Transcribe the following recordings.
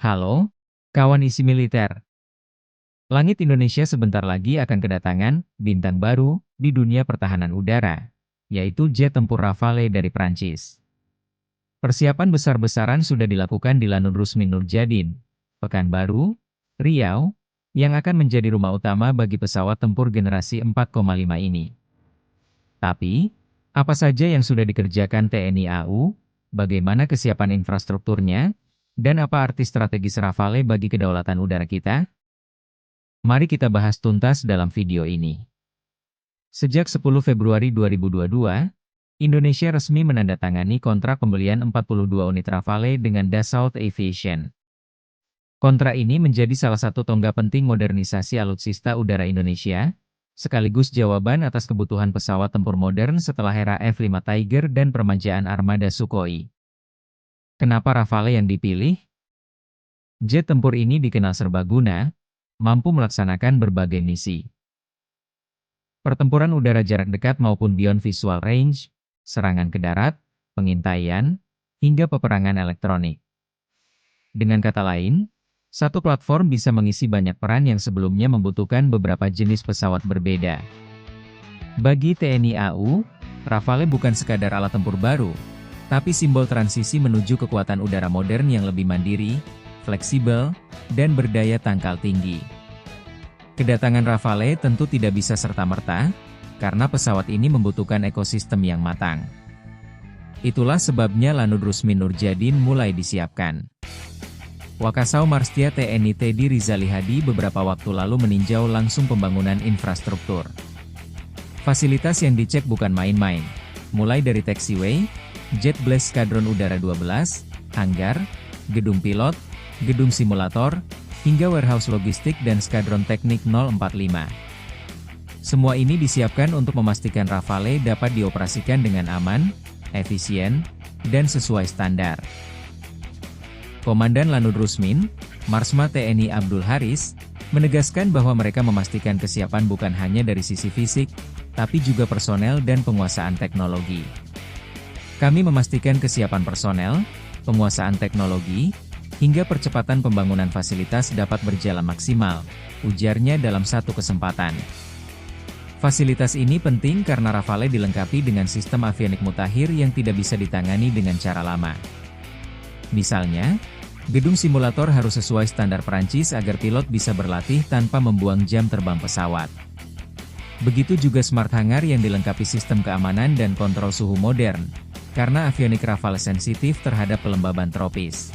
Halo, kawan isi militer. Langit Indonesia sebentar lagi akan kedatangan bintang baru di dunia pertahanan udara, yaitu jet tempur Rafale dari Prancis. Persiapan besar-besaran sudah dilakukan di Lanut Rusmin Nurjadin, Pekanbaru, Riau, yang akan menjadi rumah utama bagi pesawat tempur generasi 4,5 ini. Tapi, apa saja yang sudah dikerjakan TNI AU, bagaimana kesiapan infrastrukturnya, dan apa arti strategis Rafale bagi kedaulatan udara kita? Mari kita bahas tuntas dalam video ini. Sejak 10 Februari 2022, Indonesia resmi menandatangani kontrak pembelian 42 unit Rafale dengan Dassault Aviation. Kontrak ini menjadi salah satu tonggak penting modernisasi alutsista udara Indonesia, sekaligus jawaban atas kebutuhan pesawat tempur modern setelah era F-5 Tiger dan permajaan armada Sukhoi. Kenapa Rafale yang dipilih? Jet tempur ini dikenal serbaguna, mampu melaksanakan berbagai misi. Pertempuran udara jarak dekat maupun beyond visual range, serangan ke darat, pengintaian, hingga peperangan elektronik. Dengan kata lain, satu platform bisa mengisi banyak peran yang sebelumnya membutuhkan beberapa jenis pesawat berbeda. Bagi TNI AU, Rafale bukan sekadar alat tempur baru, tapi simbol transisi menuju kekuatan udara modern yang lebih mandiri, fleksibel, dan berdaya tangkal tinggi. Kedatangan Rafale tentu tidak bisa serta-merta, karena pesawat ini membutuhkan ekosistem yang matang. Itulah sebabnya Lanut Rusmin Nurjadin mulai disiapkan. Wakasau Marstia TNI Teddy Rizali Hadi beberapa waktu lalu meninjau langsung pembangunan infrastruktur. Fasilitas yang dicek bukan main-main, mulai dari taxiway, Jet Blast Skadron Udara 12, hanggar, gedung pilot, gedung simulator, hingga warehouse logistik dan skadron teknik 045. Semua ini disiapkan untuk memastikan Rafale dapat dioperasikan dengan aman, efisien, dan sesuai standar. Komandan Lanut Rusmin, Marsma TNI Abdul Haris, menegaskan bahwa mereka memastikan kesiapan bukan hanya dari sisi fisik, tapi juga personel dan penguasaan teknologi. Kami memastikan kesiapan personel, penguasaan teknologi, hingga percepatan pembangunan fasilitas dapat berjalan maksimal, ujarnya dalam satu kesempatan. Fasilitas ini penting karena Rafale dilengkapi dengan sistem avionik mutakhir yang tidak bisa ditangani dengan cara lama. Misalnya, gedung simulator harus sesuai standar Perancis agar pilot bisa berlatih tanpa membuang jam terbang pesawat. Begitu juga smart hangar yang dilengkapi sistem keamanan dan kontrol suhu modern, karena avionik Rafale sensitif terhadap kelembaban tropis.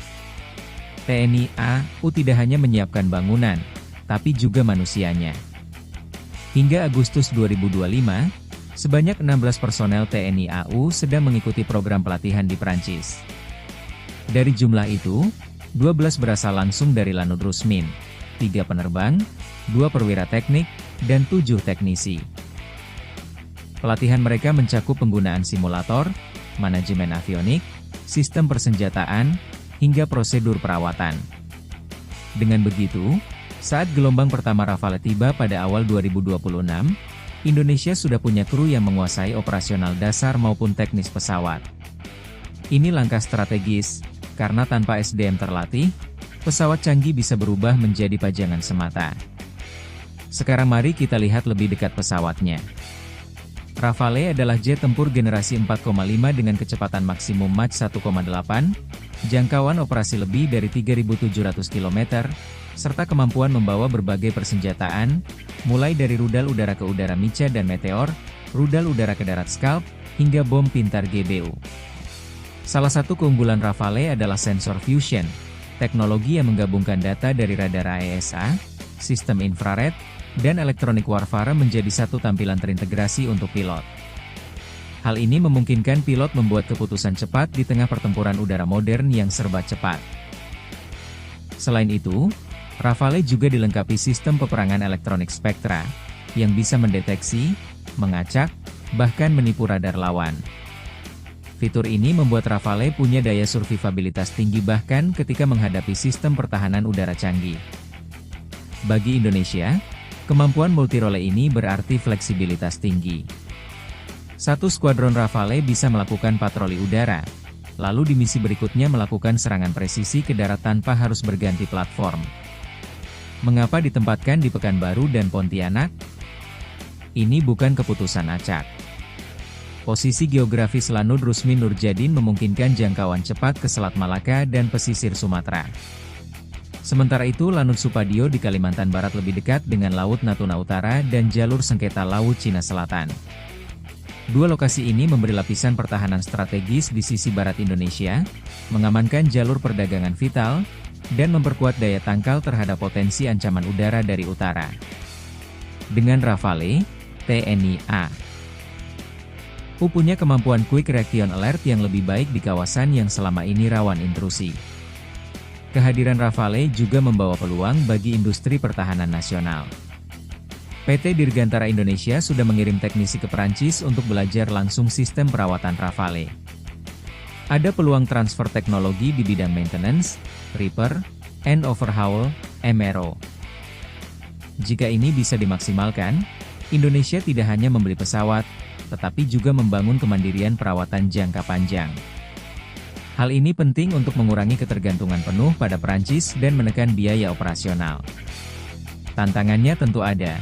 TNI AU tidak hanya menyiapkan bangunan, tapi juga manusianya. Hingga Agustus 2025, sebanyak 16 personel TNI AU sedang mengikuti program pelatihan di Prancis. Dari jumlah itu, 12 berasal langsung dari Lanut Rusmin, 3 penerbang, 2 perwira teknik, dan 7 teknisi. Pelatihan mereka mencakup penggunaan simulator, manajemen avionik, sistem persenjataan, hingga prosedur perawatan. Dengan begitu, saat gelombang pertama Rafale tiba pada awal 2026, Indonesia sudah punya kru yang menguasai operasional dasar maupun teknis pesawat. Ini langkah strategis, karena tanpa SDM terlatih, pesawat canggih bisa berubah menjadi pajangan semata. Sekarang mari kita lihat lebih dekat pesawatnya. Rafale adalah jet tempur generasi 4,5 dengan kecepatan maksimum Mach 1,8, jangkauan operasi lebih dari 3.700 km, serta kemampuan membawa berbagai persenjataan, mulai dari rudal udara ke udara Mica dan Meteor, rudal udara ke darat Scalp, hingga bom pintar GBU. Salah satu keunggulan Rafale adalah sensor fusion, teknologi yang menggabungkan data dari radar AESA, sistem infrared, dan elektronik warfare menjadi satu tampilan terintegrasi untuk pilot. Hal ini memungkinkan pilot membuat keputusan cepat di tengah pertempuran udara modern yang serba cepat. Selain itu, Rafale juga dilengkapi sistem peperangan elektronik Spectra, yang bisa mendeteksi, mengacak, bahkan menipu radar lawan. Fitur ini membuat Rafale punya daya survivabilitas tinggi bahkan ketika menghadapi sistem pertahanan udara canggih. Bagi Indonesia, kemampuan multirole ini berarti fleksibilitas tinggi. Satu skuadron Rafale bisa melakukan patroli udara, lalu di misi berikutnya melakukan serangan presisi ke darat tanpa harus berganti platform. Mengapa ditempatkan di Pekanbaru dan Pontianak? Ini bukan keputusan acak. Posisi geografis Lanud Rusmin Nurjadin memungkinkan jangkauan cepat ke Selat Malaka dan pesisir Sumatera. Sementara itu Lanud Supadio di Kalimantan Barat lebih dekat dengan Laut Natuna Utara dan jalur sengketa Laut Cina Selatan. Dua lokasi ini memberi lapisan pertahanan strategis di sisi barat Indonesia, mengamankan jalur perdagangan vital, dan memperkuat daya tangkal terhadap potensi ancaman udara dari utara. Dengan Rafale, TNI AU punya kemampuan Quick Reaction Alert yang lebih baik di kawasan yang selama ini rawan intrusi. Kehadiran Rafale juga membawa peluang bagi industri pertahanan nasional. PT Dirgantara Indonesia sudah mengirim teknisi ke Perancis untuk belajar langsung sistem perawatan Rafale. Ada peluang transfer teknologi di bidang maintenance, repair, and overhaul, MRO. Jika ini bisa dimaksimalkan, Indonesia tidak hanya membeli pesawat, tetapi juga membangun kemandirian perawatan jangka panjang. Hal ini penting untuk mengurangi ketergantungan penuh pada Perancis dan menekan biaya operasional. Tantangannya tentu ada,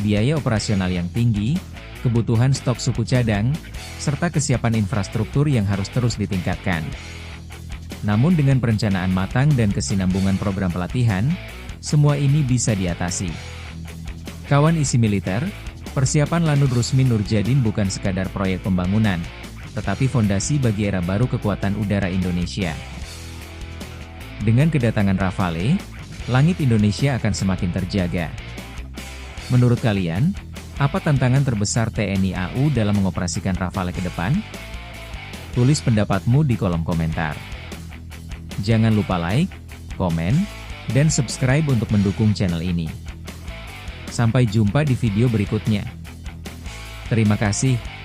biaya operasional yang tinggi, kebutuhan stok suku cadang, serta kesiapan infrastruktur yang harus terus ditingkatkan. Namun dengan perencanaan matang dan kesinambungan program pelatihan, semua ini bisa diatasi. Kawan isi militer, persiapan Lanud Rusmin Nurjadin bukan sekadar proyek pembangunan, tetapi fondasi bagi era baru kekuatan udara Indonesia. Dengan kedatangan Rafale, langit Indonesia akan semakin terjaga. Menurut kalian, apa tantangan terbesar TNI AU dalam mengoperasikan Rafale ke depan? Tulis pendapatmu di kolom komentar. Jangan lupa like, komen, dan subscribe untuk mendukung channel ini. Sampai jumpa di video berikutnya. Terima kasih.